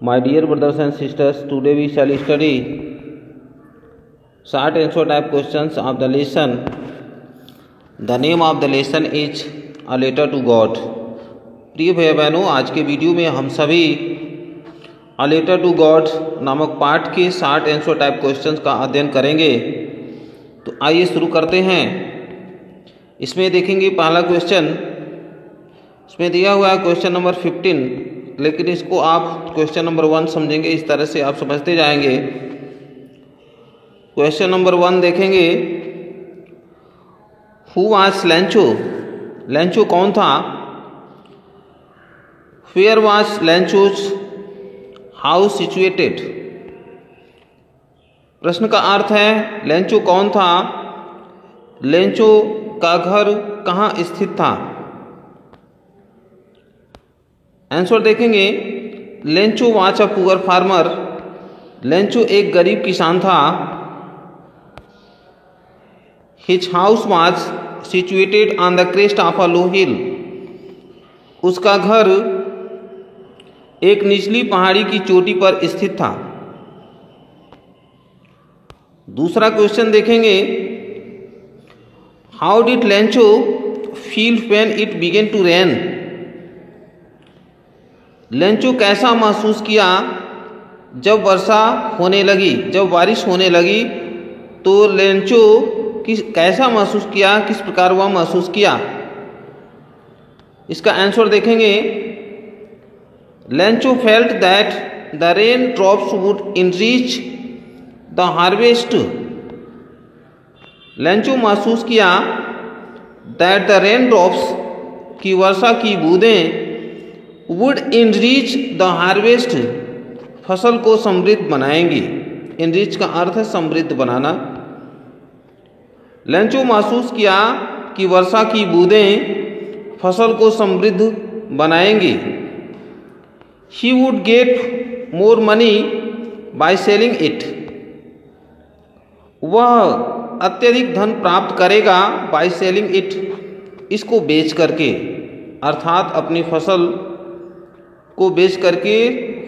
My dear brothers and sisters, today we shall study short answer type questions of the lesson. The name of the lesson is A Letter to God. प्रिय भाई बहनों, आज के video में हम सभी A Letter to God नामक पाठ के शॉर्ट आंसर टाइप क्वेश्चंस का अध्ययन करेंगे। तो आइए शुरू करते हैं। इसमें देखेंगे पहला क्वेश्चन, इसमें दिया हुआ है क्वेश्चन नंबर 15, लेकिन इसको आप क्वेश्चन नंबर 1 समझेंगे, इस तरह से आप समझते जाएंगे। क्वेश्चन नंबर 1 देखेंगे, हु वाज लेंचो? लेंचो कौन था? Where was Lencho's house situated? प्रश्न का अर्थ है लेंचो कौन था, लेंचो का घर कहाँ स्थित था? आंसर देखेंगे, Lencho was a poor farmer. Lencho एक गरीब किसान था। His house was situated on the crest of a low hill. उसका घर एक निचली पहाड़ी की चोटी पर स्थित था। दूसरा क्वेश्चन देखेंगे, how did Lencho feel when it began to rain? Lencho कैसा महसूस किया जब वर्षा होने लगी, जब बारिश होने लगी? तो लेंचो कैसा महसूस किया, किस प्रकार वह महसूस किया? इसका आंसर देखेंगे, Lencho felt that the rain drops would enrich the harvest. Lencho महसूस किया दैट द रेन ड्रॉप्स की वर्षा की बूंदें वुड इनरीच द हार्वेस्ट, फसल को समृद्ध बनाएंगी। इनरीच का अर्थ है समृद्ध बनाना। लेंचो महसूस किया कि वर्षा की बूंदें फसल को समृद्ध बनाएंगी। He would get more money by selling it. वह अत्यधिक धन प्राप्त करेगा बाय सेलिंग इट, इसको बेच करके, अर्थात अपनी फसल को बेच करके,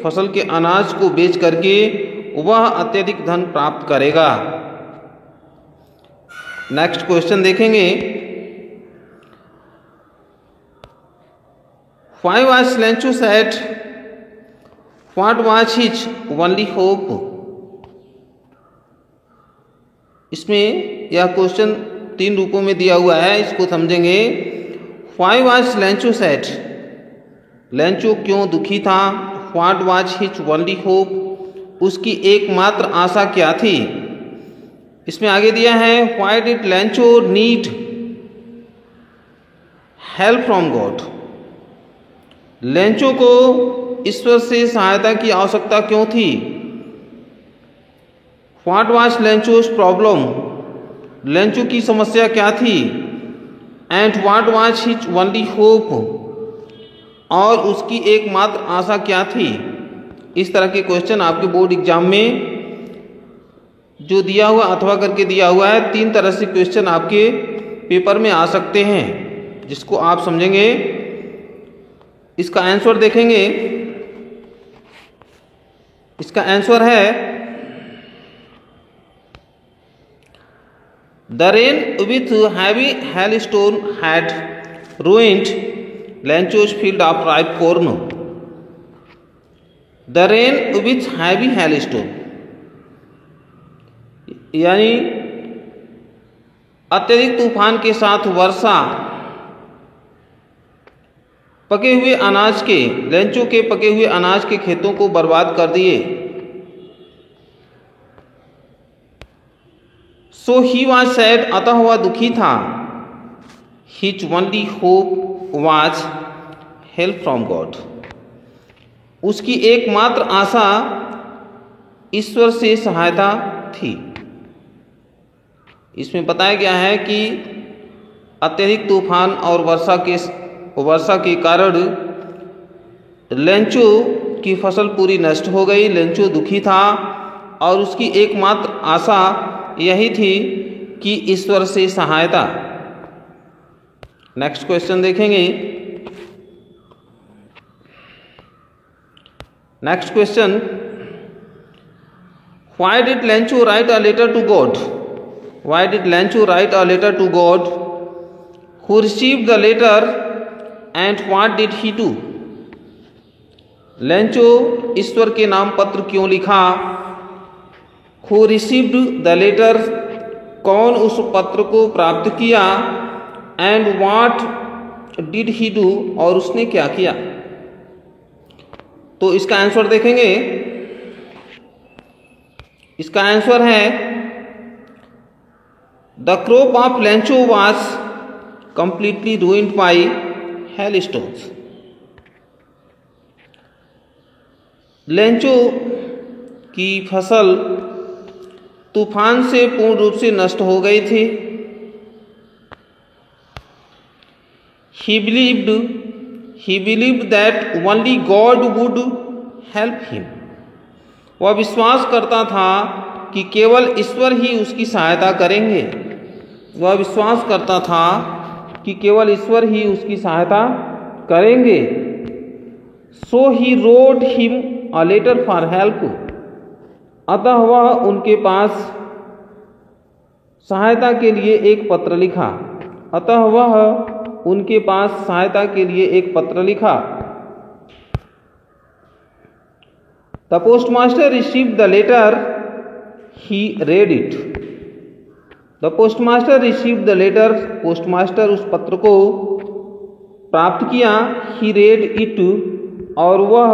फसल के अनाज को बेच करके वह अत्यधिक धन प्राप्त करेगा। नेक्स्ट क्वेश्चन देखेंगे, why was Lencho sad? What was his only hope? इसमें यह क्वेश्चन 3 रूपों में दिया हुआ है, इसको समझेंगे। Why was Lencho sad? Lencho क्यों दुखी था? What was his only hope? उसकी एकमात्र आशा क्या थी? इसमें आगे दिया है, why did Lencho need help from God? Lencho को ईश्वर से सहायता की आवश्यकता क्यों थी? What was Lencho's problem? Lencho की समस्या क्या थी? And what was his only hope? और उसकी एकमात्र आशा क्या थी? इस तरह के क्वेश्चन आपके बोर्ड एग्जाम में जो दिया हुआ अथवा करके दिया हुआ है, 3 तरह से क्वेश्चन आपके पेपर में आ सकते हैं, जिसको आप समझेंगे। इसका आंसर देखेंगे, इसका आंसर है, the rain with heavy hailstone had ruined Lencho's field of ripe corn. The rain with heavy hailstone, यानी अत्यधिक तूफान के साथ वर्षा पके हुए अनाज के, लेंचो के पके हुए अनाज के खेतों को बर्बाद कर दिए। सो ही वाज सैड, अतः वह दुखी था। His only hope was help from God. उसकी एकमात्र आशा ईश्वर से सहायता थी। इसमें बताया गया है कि अत्यधिक तूफान और वर्षा के कारण लेंचो की फसल पूरी नष्ट हो गई। लेंचो दुखी था और उसकी एकमात्र आशा यही थी कि ईश्वर से सहायता। नेक्स्ट क्वेश्चन देखेंगे, next question, why did Lencho write a letter to God? Why did Lencho write a letter to God? Who received the letter and what did he do? Lencho ईश्वर के नाम पत्र क्यों लिखा? हु रिसीव्ड द लेटर, कौन उस पत्र को प्राप्त किया? And what did he do, और उसने क्या किया? तो इसका आंसर देखेंगे। इसका आंसर है the crop of Lencho was completely ruined by hailstones. Lencho की फसल तूफान से पूर्ण रूप से नष्ट हो गई थी। He believed that only God would help him. वह विश्वास करता था कि केवल ईश्वर ही उसकी सहायता करेंगे। वह विश्वास करता था कि केवल ईश्वर ही उसकी सहायता करेंगे। So he wrote him a letter for help. अतः वह उनके पास सहायता के लिए एक पत्र लिखा। अतः वह उनके पास सहायता के लिए एक पत्र लिखा। The postmaster received the letter, he read it. The postmaster received the letter, postmaster उस पत्र को प्राप्त किया। ही रेड इट, और वह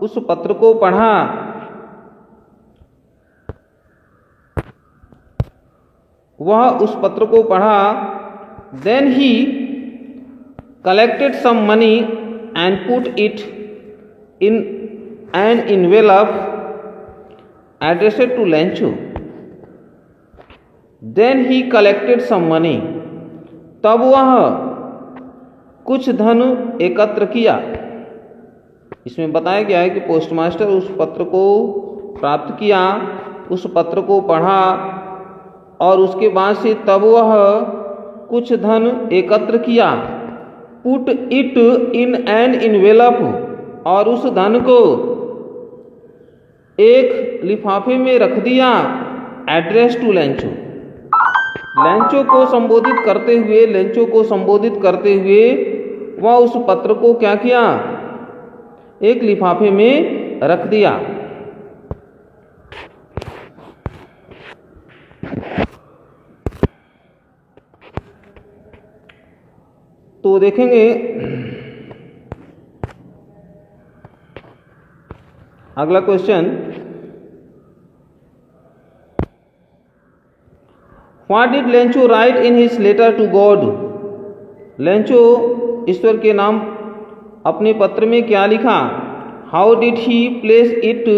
उस पत्र को पढ़ा। वह उस पत्र को पढ़ा। Then he collected some money and put it in an envelope addressed to Lencho. Then he collected some money. तब वह कुछ धन एकत्र किया। इसमें बताया गया है कि पोस्टमास्टर उस पत्र को प्राप्त किया, उस पत्र को पढ़ा, और उसके बाद से तब वह कुछ धन एकत्र किया। Put it in an envelope, और उस धन को एक लिफाफे में रख दिया। एड्रेस टू लेंचो, लेंचो को संबोधित करते हुए, लेंचो को संबोधित करते हुए वह उस पत्र को क्या किया? एक लिफाफे में रख दिया। तो देखेंगे अगला क्वेश्चन, what did Lencho write in his letter to God? Lencho ईश्वर के नाम अपने पत्र में क्या लिखा? How did he place it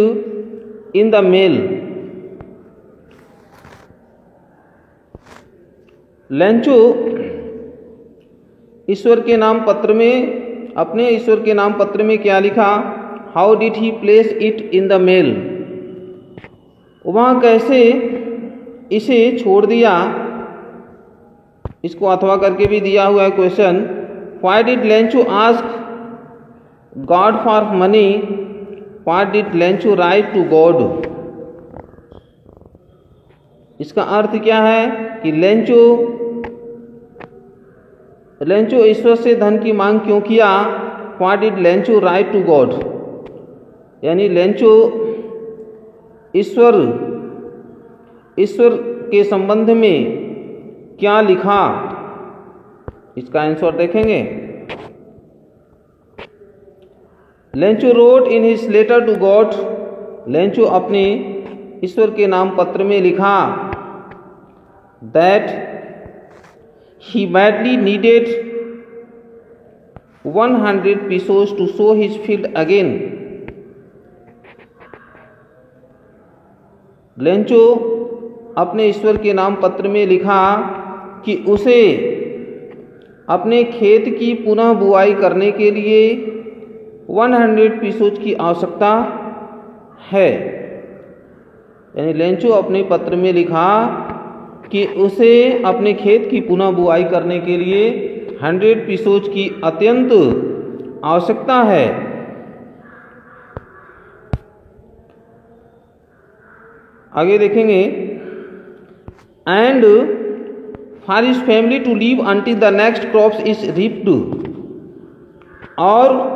in the mail? Lencho ईश्वर के नाम पत्र में, अपने ईश्वर के नाम पत्र में क्या लिखा? How did he place it in the mail? वह कैसे इसे छोड़ दिया? इसको अथवा करके भी दिया हुआ है question. Why did Lencho ask God for money? What did Lencho write to God? इसका अर्थ क्या है कि लेंचो ईश्वर से धन की मांग क्यों किया? What did Lencho write to God? यानी लेंचो ईश्वर के संबंध में क्या लिखा? इसका आंसर देखेंगे। Lencho wrote in his letter to God, Lencho अपने ईश्वर के नाम पत्र में लिखा that he badly needed 100 pesos to sow his field again. Lencho अपने ईश्वर के नाम पत्र में लिखा कि उसे अपने खेत की पुनः बुआई करने के लिए 100 पीसोज की आवश्यकता है। यानी लेंचो अपने पत्र में लिखा कि उसे अपने खेत की पुनः बुआई करने के लिए 100 पीसोज की अत्यंत आवश्यकता है। आगे देखेंगे, and for his family to live until the next crops is ripped, और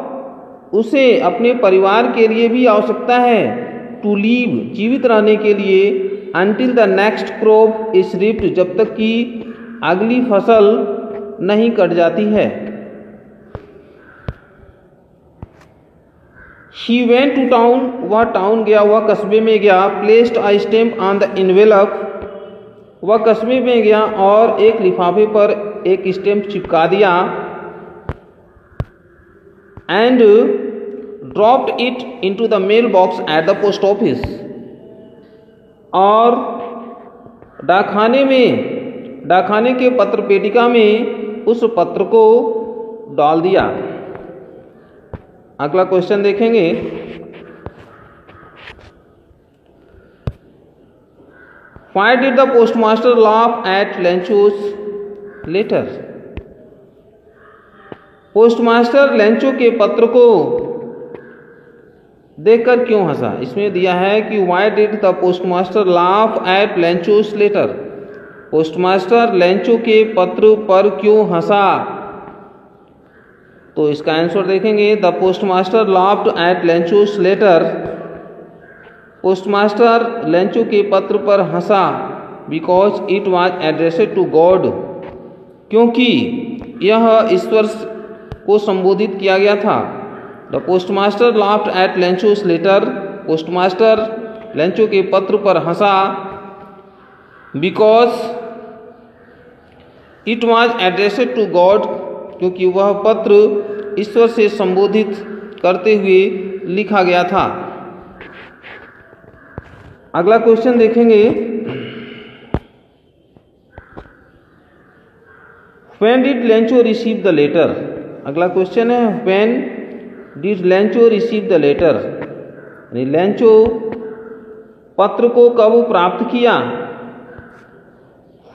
उसे अपने परिवार के लिए भी आवश्यकता है टू लीव जीवित रहने के लिए, until the next crop is ripped जब तक कि अगली फसल नहीं कट जाती है। He went to town, वह टाउन गया, वह कस्बे में गया। Placed a stamp on the envelope, वह कस्बे में गया और एक लिफाफे पर एक स्टैम्प चिपका दिया। And dropped it into the mailbox at the post office, और डाकखाने के पत्र पेटिका में उस पत्र को डाल दिया। अगला क्वेश्चन देखेंगे, Why did the postmaster laugh at Lencho's letter? Postmaster Lencho के पत्र को देखकर क्यों हंसा? इसमें दिया है कि Why did the postmaster laugh at Lencho's letter? Postmaster Lencho के पत्र पर क्यों हंसा? तो इसका आंसर देखेंगे, the postmaster laughed at Lencho's letter, postmaster Lencho के पत्र पर हंसा, because it was addressed to God, क्योंकि यह ईश्वर को संबोधित किया गया था। The postmaster laughed at Lencho's letter, postmaster Lencho के पत्र पर हंसा, because it was addressed to God, क्योंकि वह पत्र ईश्वर से संबोधित करते हुए लिखा गया था। अगला क्वेश्चन देखेंगे, When did Lencho receive the letter? अगला क्वेश्चन है, When did Lencho receive the letter? यानी लेंचो पत्र को कब प्राप्त किया?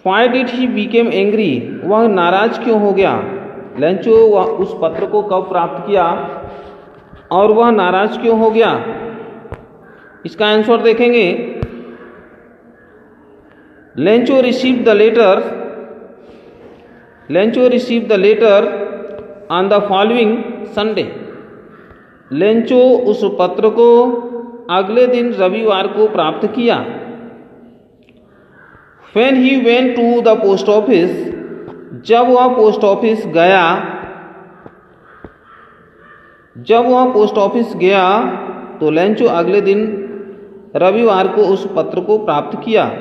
Why did he became angry? वह नाराज क्यों हो गया? लेंचो वह उस पत्र को कब प्राप्त किया और वह नाराज क्यों हो गया? इसका आंसर देखेंगे, Lencho receive the letter, Lencho receive the letter on the following Sunday, Lencho उस पत्र को अगले दिन रविवार को प्राप्त किया। When he went to the post office, जब वह पोस्ट ऑफिस गया, जब वह पोस्ट ऑफिस गया तो लेंचो अगले दिन रविवार को उस पत्र को प्राप्त किया।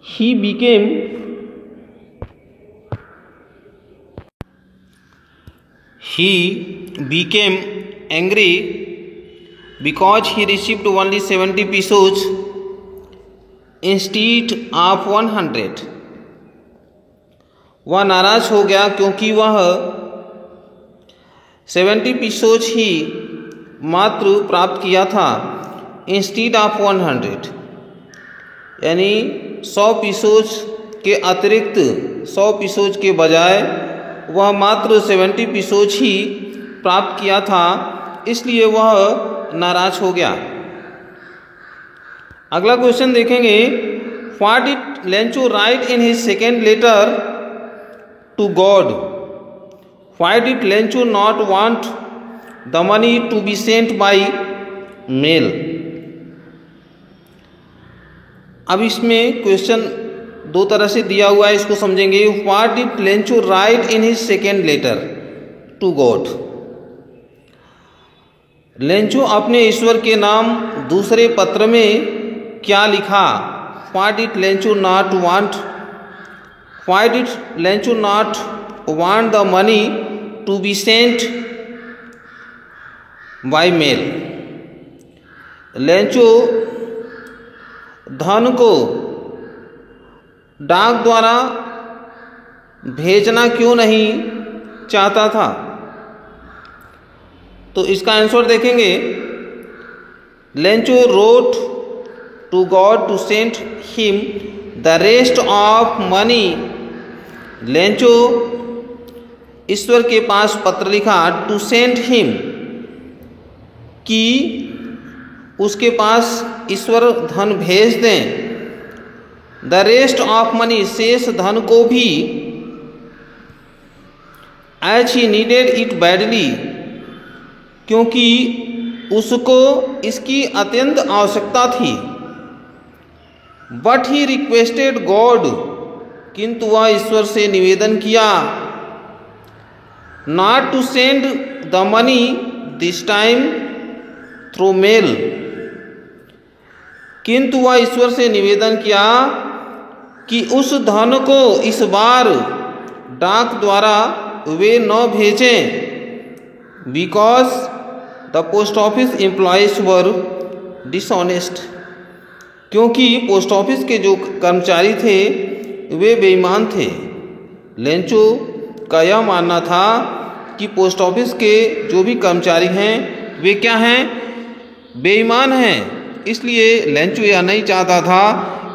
He became angry because he received only 70 pesos instead of 100. वह नाराज हो गया क्योंकि वह 70 pesos ही मात्र प्राप्त किया था, इंस्टीड ऑफ 100, यानी 100 pesos के अतिरिक्त 100 pesos के बजाय वह मात्र 70 pesos ही प्राप्त किया था, इसलिए वह नाराज हो गया। अगला क्वेश्चन देखेंगे, what did Lencho write in his second letter to God? Why did Lencho not want the money to be sent by mail? अब इसमें क्वेश्चन दो तरह से दिया हुआ है, इसको समझेंगे। What did Lencho write in his second letter to God? Lencho अपने ईश्वर के नाम दूसरे पत्र में क्या लिखा? What did Lencho not want? Why did Lencho not want the money to be sent by mail? Lencho धन को डाक द्वारा भेजना क्यों नहीं चाहता था? तो इसका आंसर देखेंगे, Lencho wrote to God to send him the rest of money. Lencho ईश्वर के पास पत्र लिखा टू सेंड हिम, कि उसके पास ईश्वर धन भेज दें। द रेस्ट ऑफ मनी, शेष धन को भी, as he needed it badly, क्योंकि उसको इसकी अत्यंत आवश्यकता थी। बट ही रिक्वेस्टेड गॉड, किंतु वह ईश्वर से निवेदन किया, not to send the money this time through mail, किंतु वह ईश्वर से निवेदन किया कि उस धन को इस बार डाक द्वारा वे न भेजें, because the post office employees were dishonest, क्योंकि पोस्ट ऑफिस के जो कर्मचारी थे वे बेईमान थे। लेंचो का यह मानना था कि पोस्ट ऑफिस के जो भी कर्मचारी हैं वे क्या हैं, बेईमान हैं। इसलिए लेंचो यह नहीं चाहता था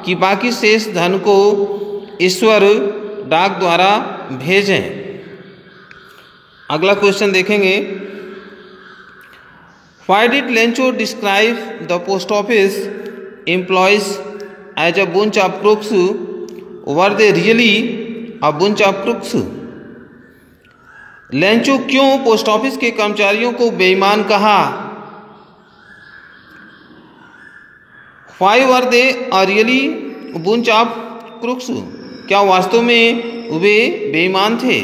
कि बाकी शेष धन को ईश्वर डाक द्वारा भेजें। अगला क्वेश्चन देखेंगे, why did Lencho describe the post office employees as a bunch of crooks? Were they really a bunch of crooks? Lencho क्यों पोस्ट ऑफिस के कर्मचारियों को बेईमान कहा? Why were they a really bunch of crooks? क्या वास्तव में वे बेईमान थे?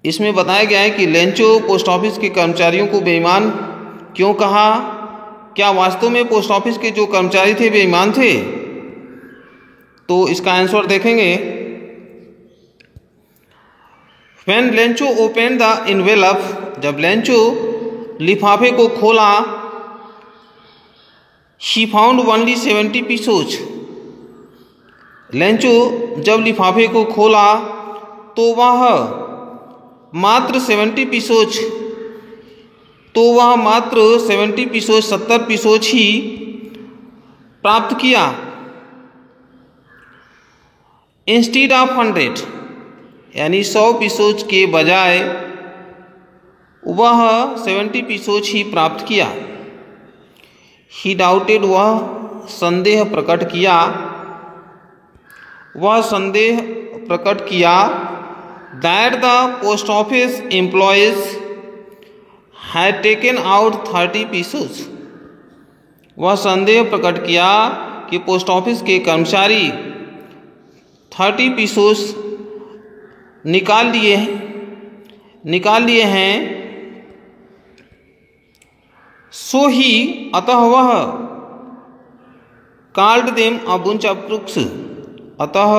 इसमें बताया गया है कि लेंचो पोस्ट ऑफिस के कर्मचारियों को बेईमान क्यों कहा? क्या वास्तव में पोस्ट ऑफिस के जो कर्मचारी थे बेईमान थे? तो इसका आंसर देखेंगे, When Lencho open the envelope, जब लेंचो लिफाफे को खोला, she found only 70 pesos. Lencho जब लिफाफे को खोला तो वह मात्र 70 पीसोच, तो वह मात्र 70 पीसोच 70 पीसोच ही प्राप्त किया, इंस्टीड ऑफ 100, यानी 100 पीसोच के बजाय वह 70 पीसोच ही प्राप्त किया। ही डाउटेड, वह संदेह प्रकट किया, वह संदेह प्रकट किया, that the post office employees had taken out 30 pesos. वह संदेह प्रकट किया कि पोस्ट ऑफिस के कर्मचारी 30 पीसोस निकाल लिए हैं। सो ही, अतः वह called them a bunch of crooks, अतः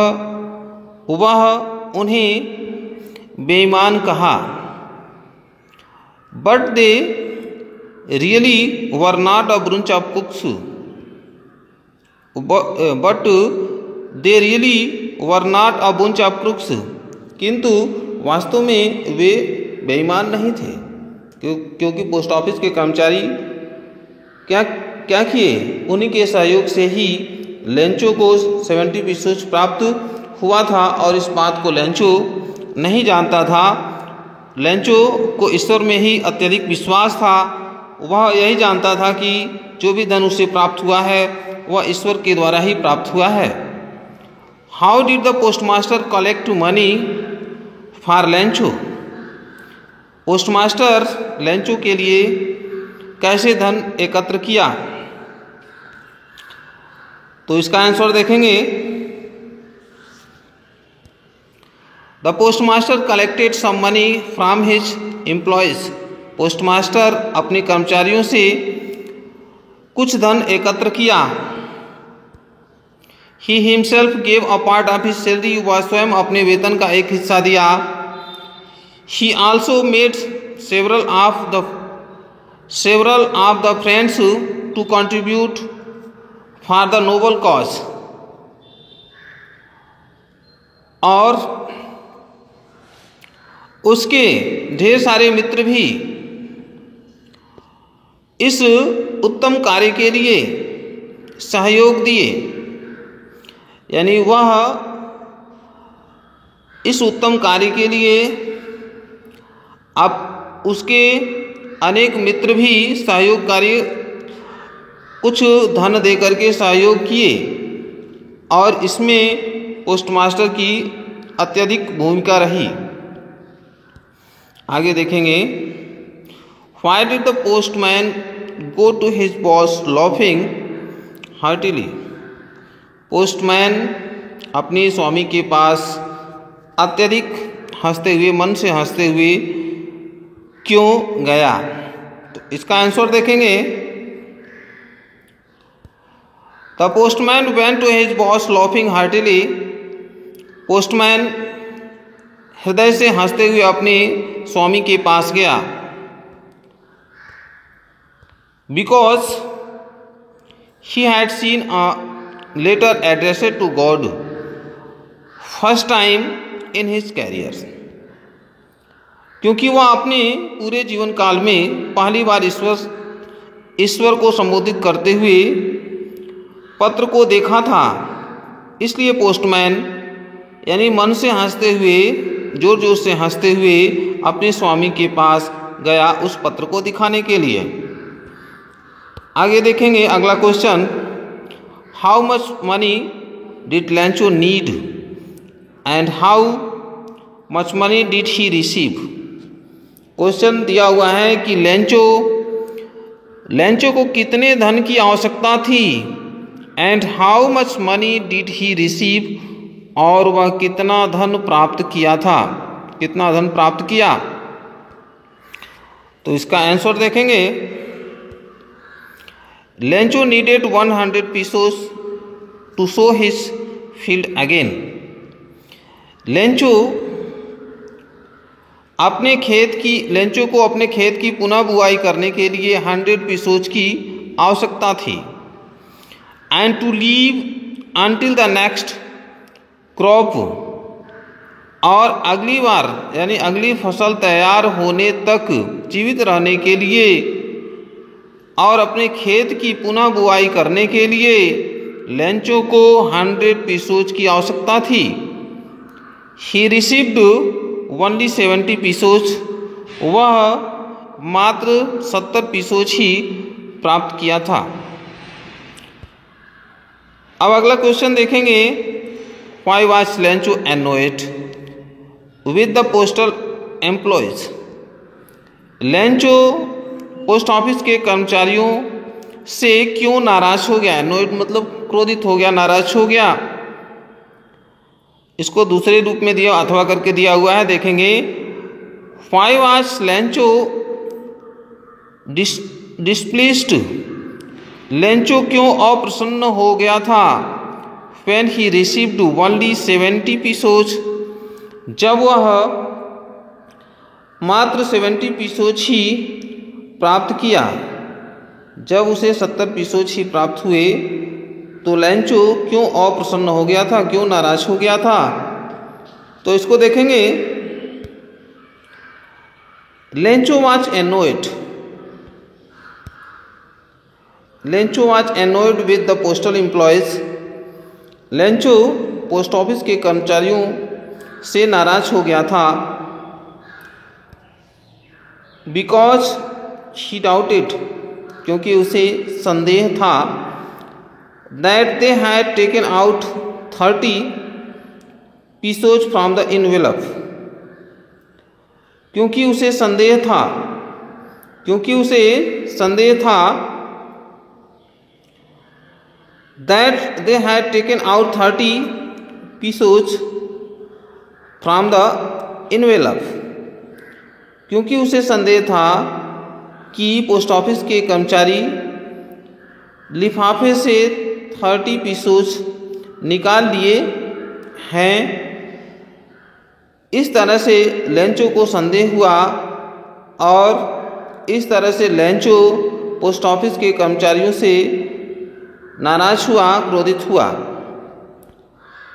वह उन्हें बेईमान कहा। But they really were not a bunch of crooks, but they really were not a bunch of crooks, किंतु वास्तव में वे बेईमान नहीं थे, क्योंकि पोस्ट ऑफिस के कर्मचारी क्या किए, उन्हीं के सहयोग से ही लेंचो को 70 पीसोच प्राप्त हुआ था। और इस बात को लेंचो नहीं जानता था। लेंचो को ईश्वर में ही अत्यधिक विश्वास था। वह यही जानता था कि जो भी धन उसे प्राप्त हुआ है वह ईश्वर के द्वारा ही प्राप्त हुआ है। How did the postmaster collect money for Lencho? Postmaster Lencho के लिए कैसे धन एकत्र किया? तो इसका आंसर देखेंगे, the postmaster collected some money from his employees. Postmaster अपने कर्मचारियों से कुछ धन एकत्र किया। He himself gave a part of his salary, वह स्वयं अपने वेतन का एक हिस्सा दिया। He also made several of the friends to contribute for the noble cause, और उसके ढेर सारे मित्र भी इस उत्तम कार्य के लिए सहयोग दिए। यानी वह इस उत्तम कार्य के लिए अब उसके अनेक मित्र भी सहयोगकारी कुछ धन दे करके सहयोग किए और इसमें पोस्टमास्टर की अत्यधिक भूमिका रही। आगे देखेंगे, Why did the postman go to his boss laughing heartily? Postman अपने स्वामी के पास अत्यधिक हंसते हुए, मन से हंसते हुए क्यों गया? तो इसका आंसर देखेंगे, The postman went to his boss laughing heartily. Postman हृदय से हंसते हुए अपने स्वामी के पास गया। Because he had seen a letter addressed to God first time in his career. क्योंकि वह अपने पूरे जीवन काल में पहली बार ईश्वर को संबोधित करते हुए पत्र को देखा था, इसलिए पोस्टमैन यानी मन से हंसते हुए, जोर जोर से हंसते हुए अपने स्वामी के पास गया उस पत्र को दिखाने के लिए। आगे देखेंगे अगला question, how much money did Lencho need and how much money did he receive? Question दिया हुआ है कि लेंचो को कितने धन की आवश्यकता थी and how much money did he receive, और वह कितना धन प्राप्त किया था, कितना धन प्राप्त किया। तो इसका आंसर देखेंगे, Lencho needed 100 pesos to sow his field again. Lencho को अपने खेत की पुनः बुआई करने के लिए 100 pesos की आवश्यकता थी। And to live until the next crop, और अगली बार यानी अगली फसल तैयार होने तक जीवित रहने के लिए और अपने खेत की पुनः बुआई करने के लिए लेंचो को 100 pesos की आवश्यकता थी। ही रिसीव्ड ओनली 70 pesos, वह मात्र 70 pesos ही प्राप्त किया था। अब अगला क्वेश्चन देखेंगे, Why was Lencho annoyed with the postal employees? Lencho post office के कर्मचारियों से क्यों नाराज हो गया? एनोइड मतलब क्रोधित हो गया, नाराज हो गया। इसको दूसरे रूप में दिया अथवा करके दिया हुआ है, देखेंगे। Why was Lencho displaced? Lencho क्यों अप्रसन्न हो गया था? When he received only 70 pesos, जब वह मात्र 70 pesos ही प्राप्त किया, जब उसे 70 pesos ही प्राप्त हुए, तो लेंचो क्यों अप्रसन्न हो गया था, क्यों नाराज हो गया था? तो इसको देखेंगे, Lencho was annoyed. Lencho was annoyed with the postal employees. Lencho post office के कर्मचारियों से नाराज हो गया था। बिकॉज ही डाउटेड, क्योंकि उसे संदेह था, that they had taken out 30 pesos from the envelope. क्योंकि उसे संदेह था that they had taken out 30 pesos from the envelope, क्योंकि उसे संदेह था कि पोस्ट ऑफिस के कर्मचारी लिफाफे से 30 pesos निकाल लिए हैं। इस तरह से लेंचो को संदेह हुआ और इस तरह से लेंचो पोस्ट ऑफिस के कर्मचारियों से नाराज हुआ, क्रोधित हुआ।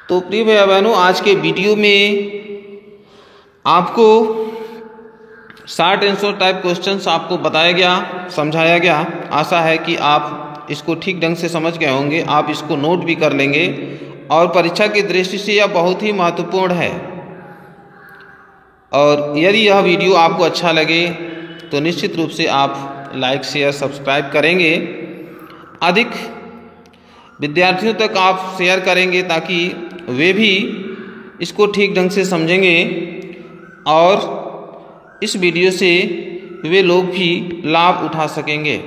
तो प्रिय भाई बहनों, आज के वीडियो में आपको शॉर्ट आंसर टाइप क्वेश्चंस आपको बताया गया, समझाया गया। आशा है कि आप इसको ठीक ढंग से समझ गए होंगे, आप इसको नोट भी कर लेंगे और परीक्षा की दृष्टि से यह बहुत ही महत्वपूर्ण है। और यदि यह वीडियो आपको अच्छा लगे तो निश्चित रूप से आप लाइक शेयर सब्सक्राइब करेंगे, अधिक विद्यार्थियों तक आप शेयर करेंगे ताकि वे भी इसको ठीक ढंग से समझेंगे और इस वीडियो से वे लोग भी लाभ उठा सकेंगे।